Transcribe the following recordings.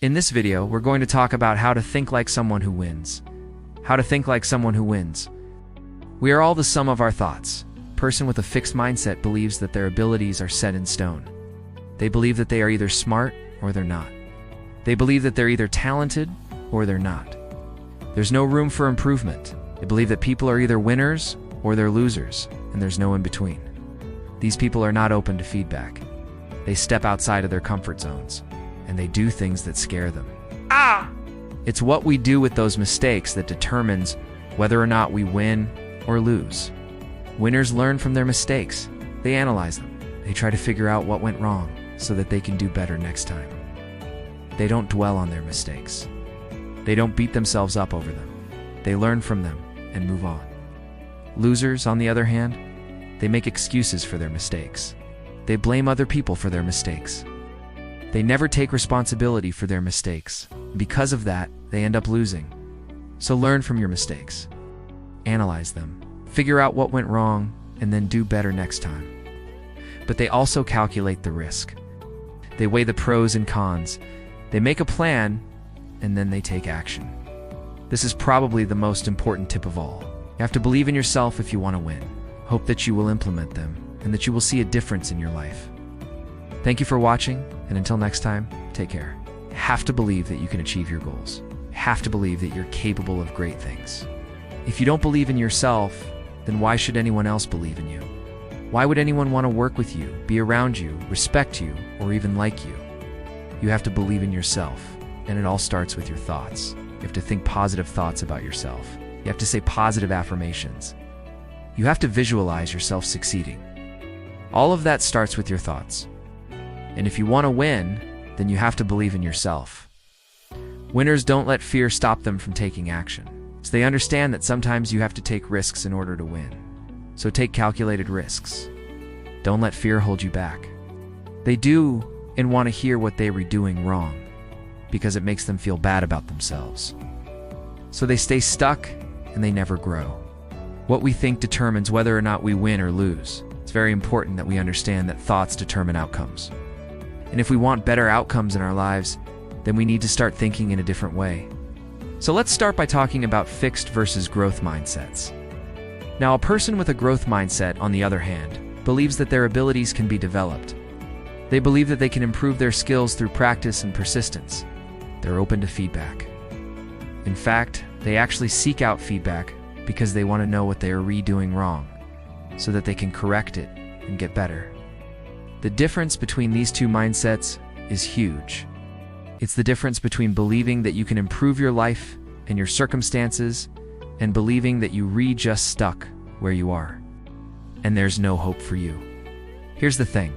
In this video, we're going to talk about how to think like someone who wins. How to think like someone who wins. We are all the sum of our thoughts. A person with a fixed mindset believes that their abilities are set in stone. They believe that they are either smart or they're not. They believe that they're either talented or they're not. There's no room for improvement. They believe that people are either winners or they're losers, and there's no in between. These people are not open to feedback. They step outside of their comfort zones, and they do things that scare them. It's what we do with those mistakes that determines whether or not we win or lose. Winners learn from their mistakes. They analyze them. They try to figure out what went wrong so that they can do better next time. They don't dwell on their mistakes. They don't beat themselves up over them. They learn from them and move on. Losers, on the other hand, they make excuses for their mistakes. They blame other people for their mistakes. They never take responsibility for their mistakes. Because of that, they end up losing. So learn from your mistakes. Analyze them. Figure out what went wrong, and then do better next time. But they also calculate the risk. They weigh the pros and cons. They make a plan, and then they take action. This is probably the most important tip of all. You have to believe in yourself if you want to win. Hope that you will implement them, and that you will see a difference in your life. Thank you for watching, and until next time, take care. You have to believe that you can achieve your goals. You have to believe that you're capable of great things. If you don't believe in yourself, then why should anyone else believe in you? Why would anyone want to work with you, be around you, respect you, or even like you? You have to believe in yourself, and it all starts with your thoughts. You have to think positive thoughts about yourself. You have to say positive affirmations. You have to visualize yourself succeeding. All of that starts with your thoughts. And if you want to win, then you have to believe in yourself. Winners don't let fear stop them from taking action. So they understand that sometimes you have to take risks in order to win. So take calculated risks. Don't let fear hold you back. They do and want to hear what they were doing wrong, because it makes them feel bad about themselves. So they stay stuck and they never grow. What we think determines whether or not we win or lose. It's very important that we understand that thoughts determine outcomes. And if we want better outcomes in our lives, then we need to start thinking in a different way. So let's start by talking about fixed versus growth mindsets. Now, a person with a growth mindset, on the other hand, believes that their abilities can be developed. They believe that they can improve their skills through practice and persistence. They're open to feedback. In fact, they actually seek out feedback because they want to know what they are redoing wrong, so that they can correct it and get better. The difference between these two mindsets is huge. It's the difference between believing that you can improve your life and your circumstances and believing that you just stuck where you are, and there's no hope for you. Here's the thing.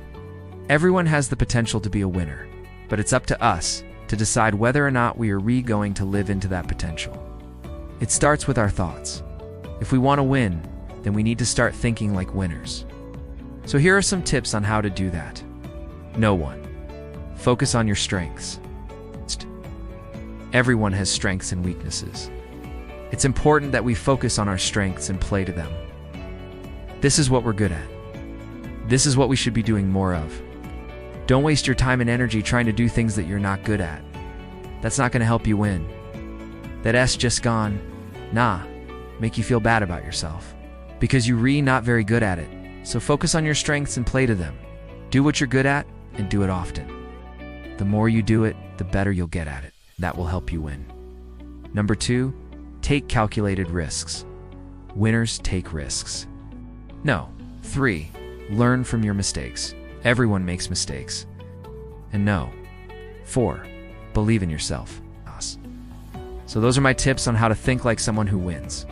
Everyone has the potential to be a winner, but it's up to us to decide whether or not we are going to live into that potential. It starts with our thoughts. If we want to win, then we need to start thinking like winners. So here are some tips on how to do that. No one. Focus on your strengths. Everyone has strengths and weaknesses. It's important that we focus on our strengths and play to them. This is what we're good at. This is what we should be doing more of. Don't waste your time and energy trying to do things that you're not good at. That's not going to help you win. That S just gone, make you feel bad about yourself. Because you're not very good at it. So focus on your strengths and play to them. Do what you're good at and do it often. The more you do it, the better you'll get at it. That will help you win. Number 2, take calculated risks. Winners take risks. 3, learn from your mistakes. Everyone makes mistakes. And 4, believe in yourself. So those are my tips on how to think like someone who wins.